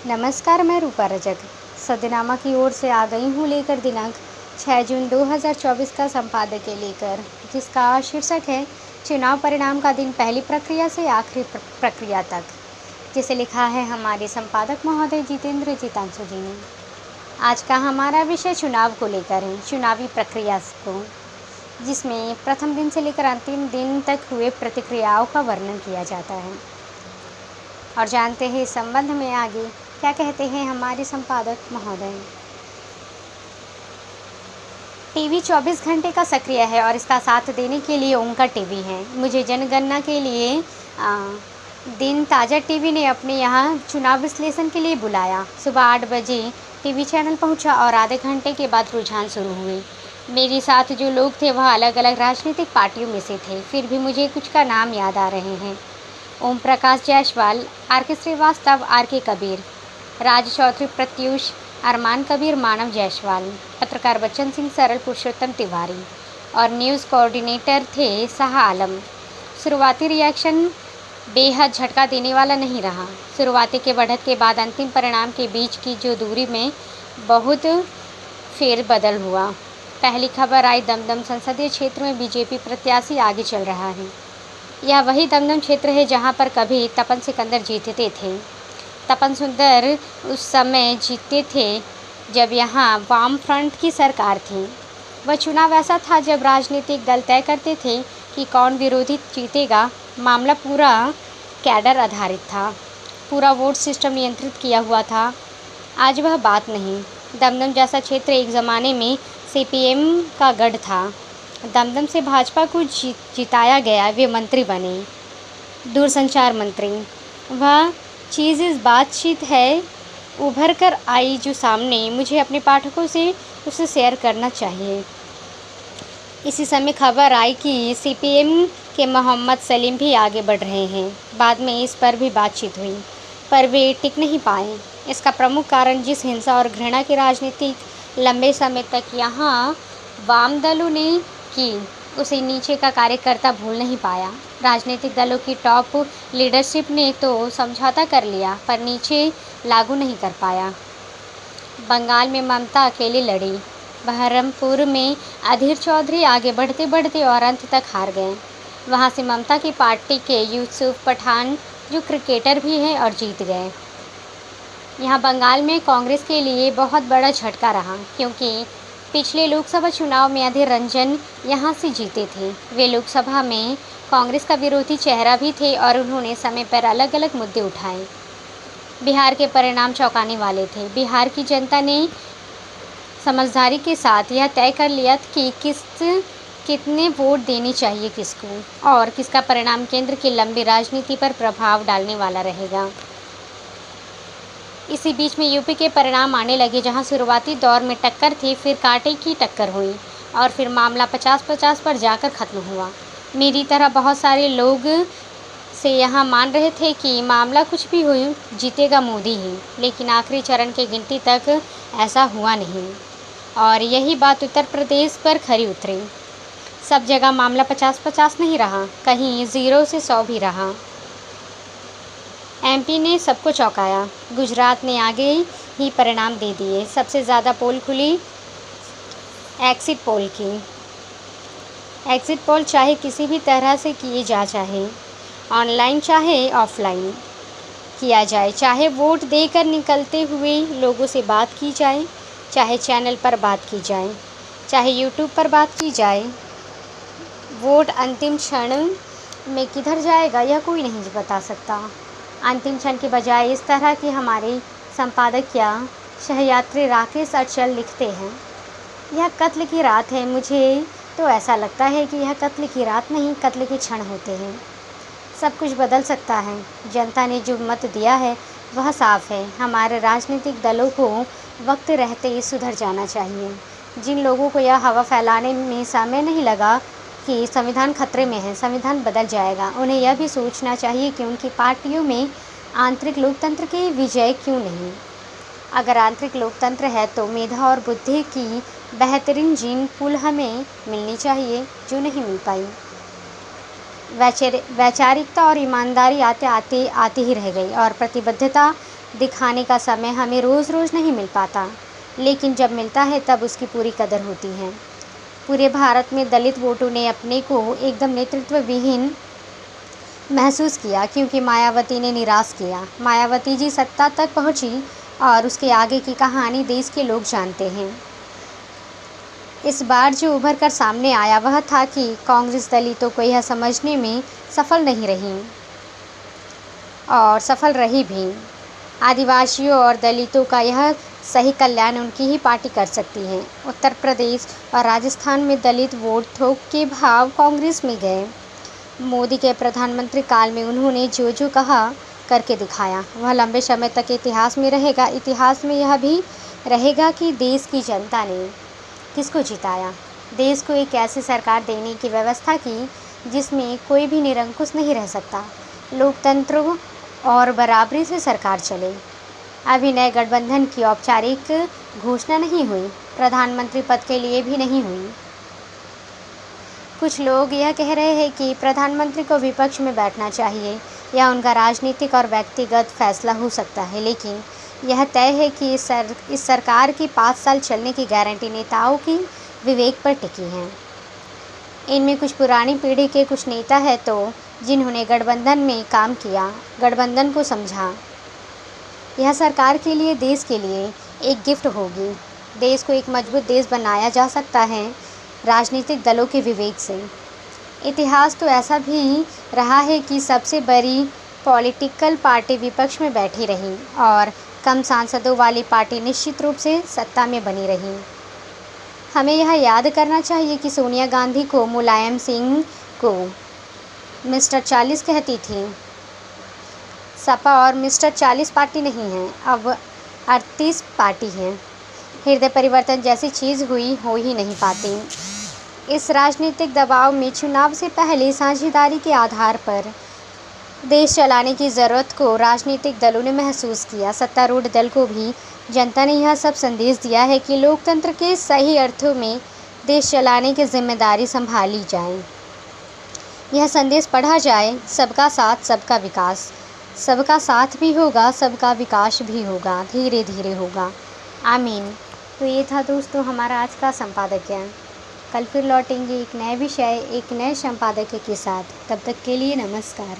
नमस्कार, मैं रूपा रजक सदनामा की ओर से आ गई हूँ लेकर दिनांक 6 जून 2024 का संपादकीय लेकर, जिसका शीर्षक है चुनाव परिणाम का दिन, पहली प्रक्रिया से आखिरी प्रक्रिया तक, जिसे लिखा है हमारे संपादक महोदय जितेंद्र जीतांशु जी ने। आज का हमारा विषय चुनाव को लेकर है, चुनावी प्रक्रिया को, जिसमें प्रथम दिन से लेकर अंतिम दिन तक हुए प्रतिक्रियाओं का वर्णन किया जाता है। और जानते हैं इस संबंध में आगे क्या कहते हैं हमारे संपादक महोदय। टीवी 24 घंटे का सक्रिय है और इसका साथ देने के लिए उनका टीवी है। मुझे जनगणना के लिए दिन ताज़ा टीवी ने अपने यहाँ चुनाव विश्लेषण के लिए बुलाया। सुबह 8 बजे टीवी चैनल पहुँचा और आधे घंटे के बाद रुझान शुरू हुए। मेरे साथ जो लोग थे वह अलग अलग राजनीतिक पार्टियों में से थे, फिर भी मुझे कुछ का नाम याद आ रहे हैं। ओम प्रकाश जायसवाल, आर.के. श्रीवास्तव, आर.के. कबीर, राज चौधरी, प्रत्यूष, अरमान कबीर, मानव जायसवाल, पत्रकार बच्चन सिंह, सरल पुरुषोत्तम तिवारी और न्यूज़ कोऑर्डिनेटर थे शाह आलम। शुरुआती रिएक्शन बेहद झटका देने वाला नहीं रहा। शुरुआती के बढ़त के बाद अंतिम परिणाम के बीच की जो दूरी में बहुत फेरबदल हुआ। पहली खबर आई, दमदम संसदीय क्षेत्र में बीजेपी प्रत्याशी आगे चल रहा है। यह वही दमदम क्षेत्र है जहां पर कभी तपन सिकंदर जीतते थे। तपन सुंदर उस समय जीतते थे जब यहां वाम फ्रंट की सरकार थी। वह चुनाव ऐसा था जब राजनीतिक दल तय करते थे कि कौन विरोधी जीतेगा। मामला पूरा कैडर आधारित था, पूरा वोट सिस्टम नियंत्रित किया हुआ था। आज वह बात नहीं। दमदम जैसा क्षेत्र एक ज़माने में सीपीएम का गढ़ था। दमदम से भाजपा को जिताया गया, वे मंत्री बने, दूरसंचार मंत्री। वह चीज़ इस बातचीत है उभर कर आई जो सामने मुझे अपने पाठकों से उसे शेयर करना चाहिए। इसी समय खबर आई कि सीपीएम के मोहम्मद सलीम भी आगे बढ़ रहे हैं। बाद में इस पर भी बातचीत हुई, पर वे टिक नहीं पाए। इसका प्रमुख कारण जिस हिंसा और घृणा की राजनीति लंबे समय तक यहाँ वाम दलों ने की, उसे नीचे का कार्यकर्ता भूल नहीं पाया। राजनीतिक दलों की टॉप लीडरशिप ने तो समझौता कर लिया, पर नीचे लागू नहीं कर पाया। बंगाल में ममता अकेली लड़ी। बहरमपुर में अधीर चौधरी आगे बढ़ते बढ़ते और अंत तक हार गए। वहां से ममता की पार्टी के यूसुफ पठान, जो क्रिकेटर भी हैं, और जीत गए। यहाँ बंगाल में कांग्रेस के लिए बहुत बड़ा झटका रहा, क्योंकि पिछले लोकसभा चुनाव में अधीर रंजन यहाँ से जीते थे। वे लोकसभा में कांग्रेस का विरोधी चेहरा भी थे और उन्होंने समय पर अलग अलग मुद्दे उठाए। बिहार के परिणाम चौंकाने वाले थे। बिहार की जनता ने समझदारी के साथ यह तय कर लिया कि कितने वोट देने चाहिए किसको, और किसका परिणाम केंद्र की लंबी राजनीति पर प्रभाव डालने वाला रहेगा। इसी बीच में यूपी के परिणाम आने लगे, जहां शुरुआती दौर में टक्कर थी, फिर कांटे की टक्कर हुई और फिर मामला 50-50 पर जाकर ख़त्म हुआ। मेरी तरह बहुत सारे लोग से यहाँ मान रहे थे कि मामला कुछ भी हो, जीतेगा मोदी ही, लेकिन आखिरी चरण की गिनती तक ऐसा हुआ नहीं। और यही बात उत्तर प्रदेश पर खरी उतरी। सब जगह मामला 50-50 नहीं रहा, कहीं 0 से 100 भी रहा। एमपी ने सबको चौंकाया। गुजरात ने आगे ही परिणाम दे दिए। सबसे ज़्यादा पोल खुली एग्जिट पोल की। एग्जिट पोल चाहे किसी भी तरह से किए चाहे ऑनलाइन चाहे ऑफलाइन किया जाए, चाहे वोट देकर निकलते हुए लोगों से बात की जाए, चाहे चैनल पर बात की जाए, चाहे यूट्यूब पर बात की जाए, वोट अंतिम क्षण में किधर जाएगा यह कोई नहीं बता सकता। अंतिम क्षण के बजाय इस तरह की हमारे संपादक या सहयात्री राकेश अचल लिखते हैं, यह कत्ल की रात है। मुझे तो ऐसा लगता है कि यह कत्ल की रात नहीं, कत्ल के क्षण होते हैं। सब कुछ बदल सकता है। जनता ने जो मत दिया है वह साफ है। हमारे राजनीतिक दलों को वक्त रहते सुधर जाना चाहिए। जिन लोगों को यह हवा फैलाने में समय नहीं लगा कि संविधान खतरे में है, संविधान बदल जाएगा, उन्हें यह भी सोचना चाहिए कि उनकी पार्टियों में आंतरिक लोकतंत्र की विजय क्यों नहीं। अगर आंतरिक लोकतंत्र है तो मेधा और बुद्धि की बेहतरीन जीन पूल हमें मिलनी चाहिए, जो नहीं मिल पाई। वैचारिकता और ईमानदारी आते ही रह गई और प्रतिबद्धता दिखाने का समय हमें रोज़ रोज़ नहीं मिल पाता, लेकिन जब मिलता है तब उसकी पूरी कदर होती है। पूरे भारत में दलित वोटों ने अपने को एकदम नेतृत्व विहीन महसूस किया, क्योंकि मायावती ने निराश किया। मायावती जी सत्ता तक पहुंची और उसके आगे की कहानी देश के लोग जानते हैं। इस बार जो उभर कर सामने आया वह था कि कांग्रेस दलितों को यह समझने में सफल नहीं रही और सफल रही भी। आदिवासियों और दलितों का यह सही कल्याण उनकी ही पार्टी कर सकती है। उत्तर प्रदेश और राजस्थान में दलित वोट थोक के भाव कांग्रेस में गए। मोदी के प्रधानमंत्री काल में उन्होंने जो जो कहा करके दिखाया, वह लंबे समय तक इतिहास में रहेगा। इतिहास में यह भी रहेगा कि देश की जनता ने किसको जिताया। देश को एक ऐसी सरकार देने की व्यवस्था की जिसमें कोई भी निरंकुश नहीं रह सकता। लोकतंत्र और बराबरी से सरकार चले। अभी नए गठबंधन की औपचारिक घोषणा नहीं हुई, प्रधानमंत्री पद के लिए भी नहीं हुई। कुछ लोग यह कह रहे हैं कि प्रधानमंत्री को विपक्ष में बैठना चाहिए, यह उनका राजनीतिक और व्यक्तिगत फैसला हो सकता है, लेकिन यह तय है कि इस सरकार की 5 साल चलने की गारंटी नेताओं की विवेक पर टिकी है। इनमें कुछ पुरानी पीढ़ी के कुछ नेता हैं तो जिन्होंने गठबंधन में काम किया, गठबंधन को समझा। यह सरकार के लिए, देश के लिए एक गिफ्ट होगी। देश को एक मजबूत देश बनाया जा सकता है राजनीतिक दलों के विवेक से। इतिहास तो ऐसा भी रहा है कि सबसे बड़ी पॉलिटिकल पार्टी विपक्ष में बैठी रही और कम सांसदों वाली पार्टी निश्चित रूप से सत्ता में बनी रही। हमें यह याद करना चाहिए कि सोनिया गांधी को मुलायम सिंह को मिस्टर 40 कहती थी। सपा और मिस्टर 40 पार्टी नहीं है, अब 38 पार्टी है। हृदय परिवर्तन जैसी चीज़ हो ही नहीं पाती। इस राजनीतिक दबाव में चुनाव से पहले साझेदारी के आधार पर देश चलाने की ज़रूरत को राजनीतिक दलों ने महसूस किया। सत्तारूढ़ दल को भी जनता ने यह सब संदेश दिया है कि लोकतंत्र के सही अर्थों में देश चलाने की जिम्मेदारी संभाली जाए। यह संदेश पढ़ा जाए, सबका साथ सबका विकास। सबका साथ भी होगा, सबका विकास भी होगा, धीरे धीरे होगा। आमीन। तो ये था दोस्तों हमारा आज का संपादक ज्ञान। कल फिर लौटेंगे एक नए विषय, एक नए संपादक के साथ। तब तक के लिए नमस्कार।